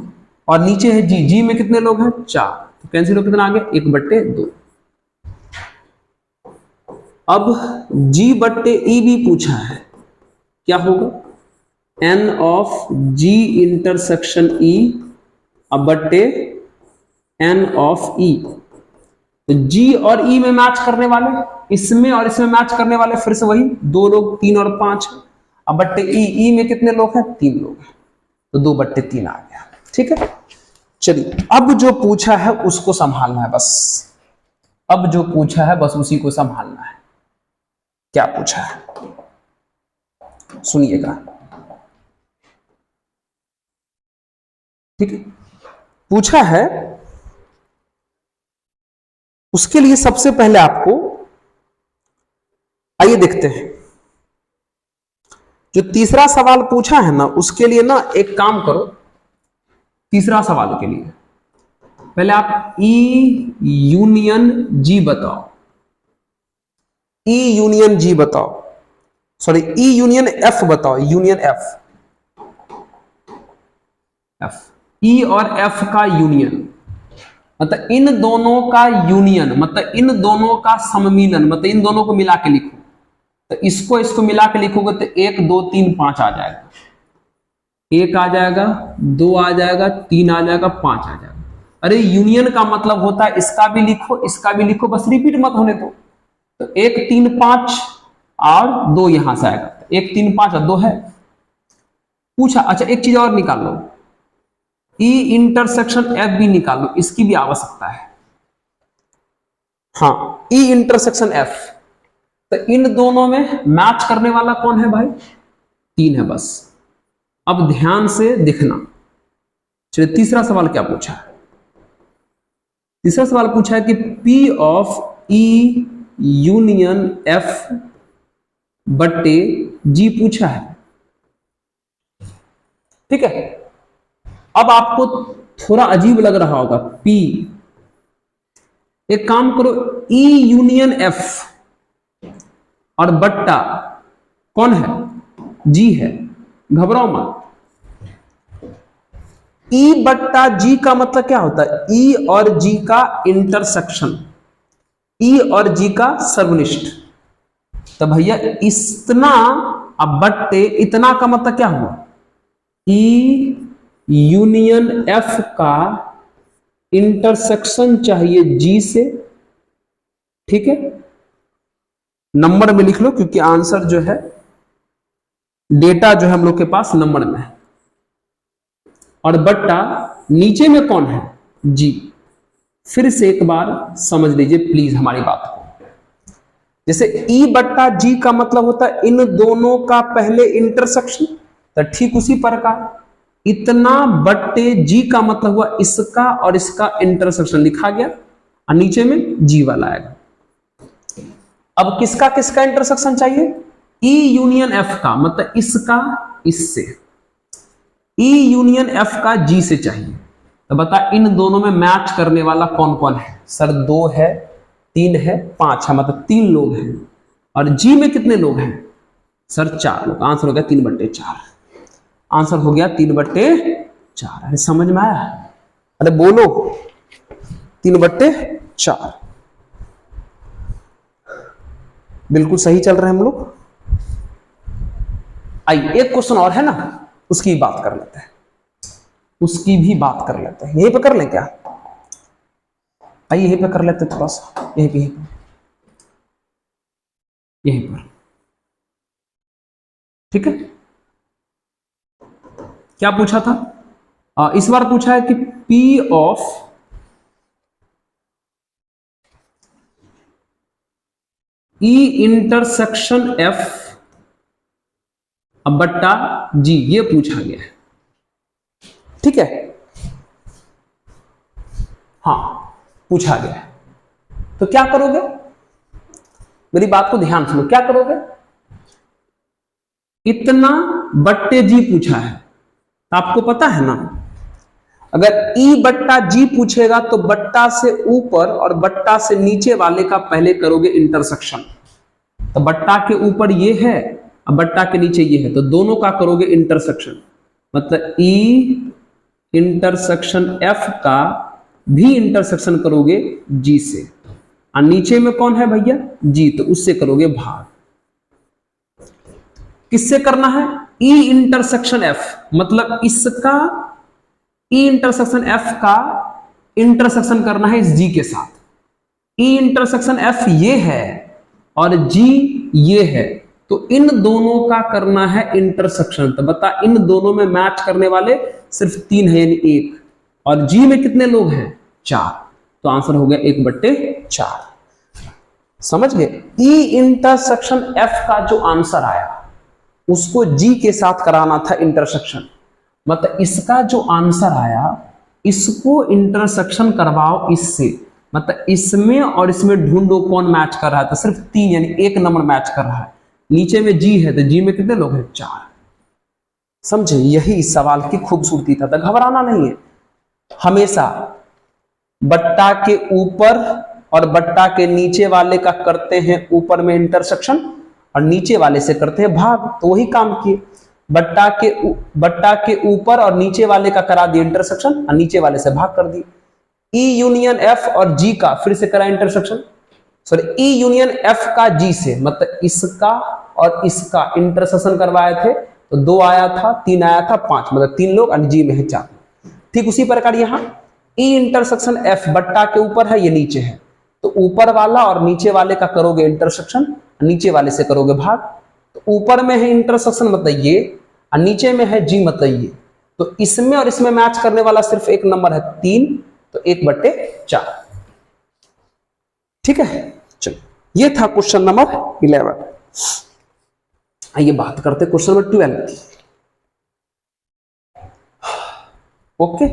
और नीचे है G, G में कितने लोग हैं? 4। तो कैंसिल हो कितना आ गया? 1/2। अब G बट्टे E भी पूछा है, क्या होगा? N of G intersection E अब बट्टे N ऑफ E। तो G और E में मैच करने वाले, इसमें और इसमें मैच करने वाले फिर से वही 2 लोग, 3 और 5। अब बट्टे ई में कितने लोग हैं? 3 लोग हैं, तो 2/3 आ गया। ठीक है, चलिए अब जो पूछा है उसको संभालना है बस। अब जो पूछा है बस उसी को संभालना है। क्या पूछा है सुनिएगा। ठीक है, पूछा है, उसके लिए सबसे पहले आपको आइए देखते हैं। जो तीसरा सवाल पूछा है ना, उसके लिए ना एक काम करो। तीसरा सवाल के लिए पहले आप ई यूनियन जी बताओ। ई यूनियन जी बताओ, सॉरी ई यूनियन एफ बताओ। यूनियन एफ, ई और एफ का यूनियन मतलब इन दोनों का यूनियन, मतलब इन दोनों का सम्मिलन, मतलब इन दोनों को मिला के लिखो। तो इसको मिला के लिखोगे तो 1 2 3 5 आ जाएगा। 1 आ जाएगा, 2 आ जाएगा, 3 आ जाएगा, 5 आ जाएगा। अरे यूनियन का मतलब होता है इसका भी लिखो, इसका भी लिखो, बस रिपीट मत होने दो। तो 1 3 5 और 2 यहां से आएगा। 1 3 5 और 2 है। पूछा, अच्छा एक चीज और निकाल लो, ई इंटरसेक्शन एफ भी निकाल लो, इसकी भी आवश्यकता है। हाँ, ई इंटरसेक्शन एफ, तो इन दोनों में मैच करने वाला कौन है भाई? 3 है बस। अब ध्यान से देखना। चलिए तीसरा सवाल क्या पूछा है? तीसरा सवाल पूछा है कि P of E union F बट्टे जी पूछा है। ठीक है, अब आपको थोड़ा अजीब लग रहा होगा P, एक काम करो, ई यूनियन एफ और बट्टा कौन है? जी है, घबराओ मत। ई बट्टा जी का मतलब क्या होता है? ई और जी का इंटरसेक्शन, ई और जी का सर्वनिष्ठ। तो भैया इतना अब बट्टे इतना का मतलब क्या हुआ? ई यूनियन एफ का इंटरसेक्शन चाहिए जी से। ठीक है, नंबर में लिख लो क्योंकि आंसर जो है, डेटा जो है हम लोग के पास नंबर में है। और बट्टा नीचे में कौन है? जी। फिर से एक बार समझ लीजिए प्लीज हमारी बात को। जैसे ई बट्टा जी का मतलब होता है इन दोनों का पहले इंटरसेक्शन, तो ठीक उसी प्रकार इतना बट्टे जी का मतलब हुआ इसका और इसका इंटरसेक्शन लिखा गया और नीचे में जी वाला आएगा। अब किसका किसका इंटरसेक्शन चाहिए? ई यूनियन एफ का, मतलब इसका इससे। ई यूनियन एफ का जी से चाहिए। तो बता इन दोनों में मैच करने वाला कौन कौन है? सर 2 है, 3 है, 5 है, मतलब 3 लोग हैं। और जी में कितने लोग हैं? सर 4 लोग। आंसर हो गया 3/4। आंसर हो गया 3/4। अरे समझ में आया? अरे बोलो 3/4। बिल्कुल सही चल रहे हैं हम लोग। आइए एक क्वेश्चन और है ना, उसकी बात कर लेते हैं। उसकी भी बात कर लेते हैं। यहीं पे कर लें क्या? आइए यहीं पे कर लेते हैं, थोड़ा सा यहीं पर। ठीक है, क्या पूछा था? इस बार पूछा है कि P of E intersection F अब बट्टा जी, ये पूछा गया है। ठीक है, हाँ पूछा गया है। तो क्या करोगे? मेरी बात को ध्यान सुनो, क्या करोगे? इतना बट्टे जी पूछा है, तो आपको पता है ना, अगर ई बट्टा जी पूछेगा तो बट्टा से ऊपर और बट्टा से नीचे वाले का पहले करोगे इंटरसेक्शन। तो बट्टा के ऊपर ये है और बट्टा के नीचे ये है, तो दोनों का करोगे इंटरसेक्शन। मतलब ई इंटरसेक्शन एफ का भी इंटरसेक्शन करोगे जी से। और नीचे में कौन है भैया? जी, तो उससे करोगे भाग। किससे करना है? ई इंटरसेक्शन एफ, मतलब इसका ई इंटरसेक्शन एफ का इंटरसेक्शन करना है इस जी के साथ। ई इंटरसेक्शन एफ ये है और जी ये है, तो इन दोनों का करना है इंटरसेक्शन। तो बता इन दोनों में मैच करने वाले सिर्फ 3 है यानी 1, और जी में कितने लोग हैं 4, तो आंसर हो गया 1/4। समझ गए। ई इंटरसेक्शन एफ का जो आंसर आया उसको जी के साथ कराना था इंटरसेक्शन, मतलब इसका जो आंसर आया इसको इंटरसेक्शन करवाओ इससे, मतलब इसमें और इसमें ढूंढो कौन मैच कर रहा है। तो सिर्फ 3 यानी 1 नंबर मैच कर रहा है। नीचे में जी है तो जी में कितने लोग हैं 4। समझे, यही इस सवाल की खूबसूरती था। तो घबराना नहीं है, हमेशा बट्टा के ऊपर और बट्टा के नीचे वाले का करते हैं ऊपर में इंटरसेक्शन और नीचे वाले से करते हैं भाग, तो वही काम किए। बट्टा के ऊपर और नीचे वाले का करा दिए इंटरसेक्शन और नीचे वाले से भाग कर दी। ई यूनियन एफ और जी का फिर से करा intersection, sorry E union F का जी से, मतलब इसका और इसका इंटरसेक्शन करवाए थे तो 2 आया था, 3 आया था, 5, मतलब 3 लोग और जी में है 4। ठीक उसी प्रकार यहां ई इंटरसेक्शन एफ बट्टा के ऊपर है, ये नीचे है, तो ऊपर वाला और नीचे वाले का करोगे इंटरसेक्शन, नीचे वाले से करोगे भाग। तो ऊपर में है इंटरसेक्शन मतलब ये, और नीचे में है जी मतलब ये, तो इसमें और इसमें मैच करने वाला सिर्फ 1 नंबर है 3, तो 1/4। ठीक है, चलो ये था क्वेश्चन नंबर 11। आइए बात करते क्वेश्चन नंबर 12 की। ओके,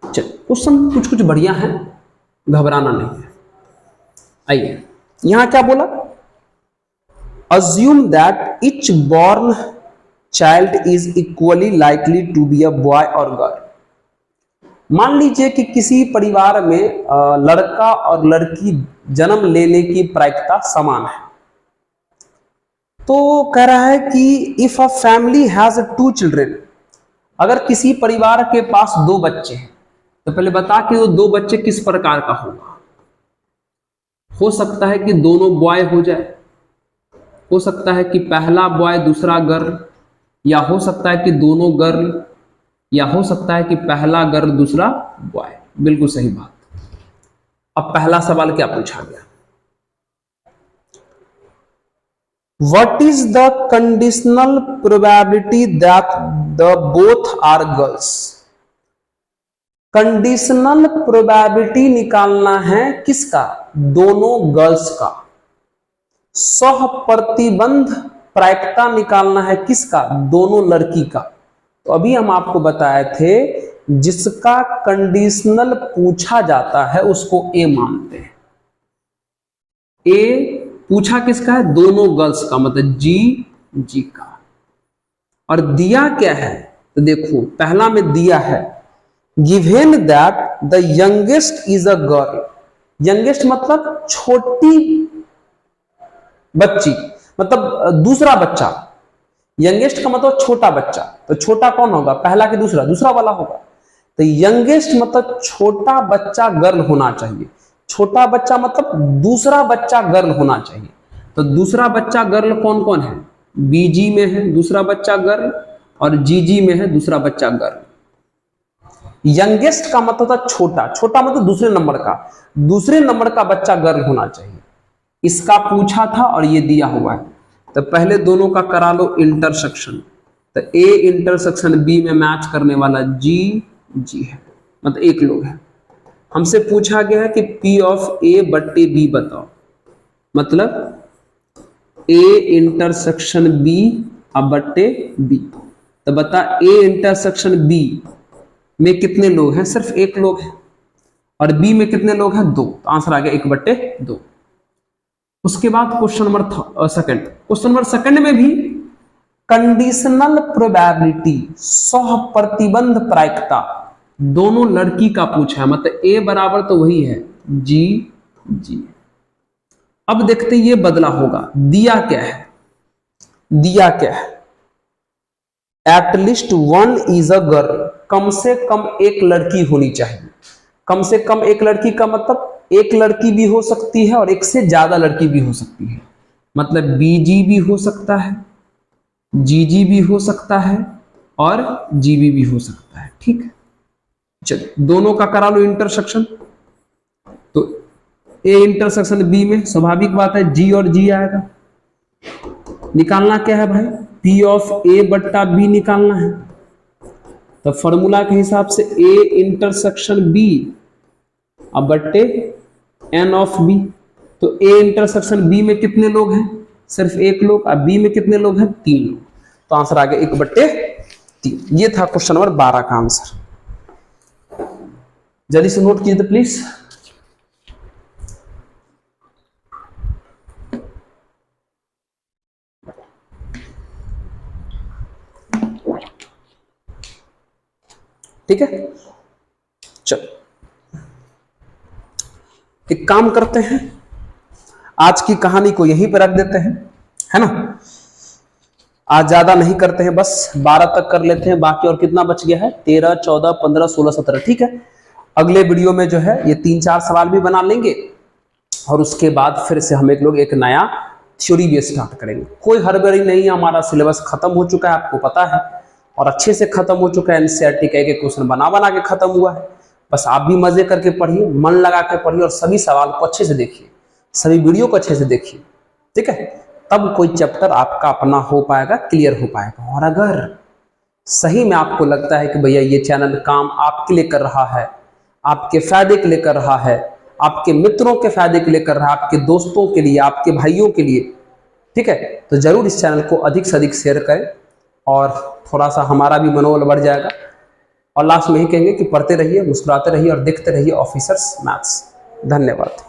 चलो क्वेश्चन कुछ बढ़िया है, घबराना नहीं है। आइए यहां क्या बोला, assume that each born child is equally likely to be a boy or girl। मान लीजिए कि किसी परिवार में लड़का और लड़की जन्म लेने की प्रायिकता समान है। तो कह रहा है कि if a family has 2 children, अगर किसी परिवार के पास 2 बच्चे हैं, तो पहले बता कि वो 2 बच्चे किस प्रकार का होगा। हो सकता है कि दोनों बॉय हो जाए, हो सकता है कि पहला बॉय दूसरा गर्ल, या हो सकता है कि दोनों गर्ल, या हो सकता है कि पहला गर्ल दूसरा बॉय। बिल्कुल सही बात। अब पहला सवाल क्या पूछा गया, what is the conditional probability that the both are girls. Conditional probability निकालना है किसका, दोनों गर्ल्स का। सह प्रतिबंध प्रायिकता निकालना है किसका, दोनों लड़की का। तो अभी हम आपको बताए थे जिसका कंडीशनल पूछा जाता है उसको ए मानते हैं। ए पूछा किसका है, दोनों गर्ल्स का, मतलब जी का। और दिया क्या है, तो देखो पहला में दिया है given that the youngest is a girl. Youngest मतलब छोटी बच्ची, मतलब दूसरा बच्चा। यंगेस्ट का मतलब छोटा बच्चा, तो छोटा कौन होगा, पहला कि दूसरा, दूसरा वाला होगा। तो यंगेस्ट मतलब छोटा बच्चा गर्ल होना चाहिए। छोटा बच्चा मतलब दूसरा बच्चा गर्ल होना चाहिए। तो दूसरा बच्चा गर्ल कौन कौन है, बीजी में है दूसरा बच्चा गर्ल, और जीजी में है दूसरा बच्चा गर्ल। यंगेस्ट का मतलब था छोटा, छोटा मतलब दूसरे नंबर का बच्चा गर्ल होना चाहिए। इसका पूछा था और ये दिया हुआ है। तो पहले दोनों का करा लो इंटरसेक्शन। तो ए इंटरसेक्शन बी में मैच करने वाला जी है, मतलब 1 लोग है। हमसे पूछा गया है कि P ऑफ A बट्टे B बताओ, मतलब A इंटरसेक्शन B अब बट्टे B। तो बता A इंटरसेक्शन B में कितने लोग हैं, सिर्फ 1 लोग है, और B में कितने लोग हैं 2, तो आंसर आ गया 1/2। उसके बाद question number second. Question number second में भी कंडीशनल प्रोबेबिलिटी, सह प्रतिबंध प्रायिकता, दोनों लड़की का पूछा है, मतलब ए बराबर तो वही है जी। अब देखते ये बदला होगा। दिया क्या है, एटलीस्ट 1 इज अ गर्ल, कम से कम 1 लड़की होनी चाहिए। कम से कम 1 लड़की का मतलब 1 लड़की भी हो सकती है और 1 से ज्यादा लड़की भी हो सकती है, मतलब बीजी भी हो सकता है, जीजी भी हो सकता है, और जीबी भी हो सकता है। ठीक है, चलिए दोनों का करा लो इंटरसेक्शन। तो ए इंटरसेक्शन बी में स्वाभाविक बात है जी और जी आएगा, निकालना क्या है भाई, P ऑफ A बट्टा B निकालना है। तो फॉर्मूला के हिसाब से A इंटरसेक्शन B अब बट्टे N ऑफ B। तो A इंटरसेक्शन B में कितने लोग हैं, सिर्फ एक लोग, और B में कितने लोग हैं, 3 लोग। तो आंसर आ गया 1/3। ये था क्वेश्चन नंबर 12 का आंसर। जल्दी से नोट कीजिए प्लीज। ठीक है, चलो एक काम करते हैं, आज की कहानी को यहीं पर रख देते हैं, है ना। आज ज्यादा नहीं करते हैं, बस 12 तक कर लेते हैं। बाकी और कितना बच गया है, 13, 14, 15, 16, 17। ठीक है, अगले वीडियो में जो है ये 3-4 सवाल भी बना लेंगे और उसके बाद फिर से हम एक नया थ्योरी भी स्टार्ट करेंगे। कोई हड़बड़ी नहीं है, हमारा सिलेबस खत्म हो चुका है, आपको पता है, और अच्छे से खत्म हो चुका है। एनसीईआरटी का एक क्वेश्चन बना के खत्म हुआ है। बस आप भी मजे करके पढ़िए, मन लगा के पढ़िए और सभी सवाल को अच्छे से देखिए, सभी वीडियो को अच्छे से देखिए। ठीक है, तब कोई चैप्टर आपका अपना हो पाएगा, क्लियर हो पाएगा। और अगर सही में आपको लगता है कि भैया ये चैनल काम आपके लिए कर रहा है, आपके फायदे के लिए कर रहा है, आपके मित्रों के फायदे के लिए कर रहा है, आपके दोस्तों के लिए, आपके भाइयों के लिए, ठीक है, तो जरूर इस चैनल को अधिक से अधिक शेयर करें और थोड़ा सा हमारा भी मनोबल बढ़ जाएगा। और लास्ट में ही कहेंगे कि पढ़ते रहिए, मुस्कुराते रहिए और देखते रहिए ऑफिसर्स मैथ्स। धन्यवाद।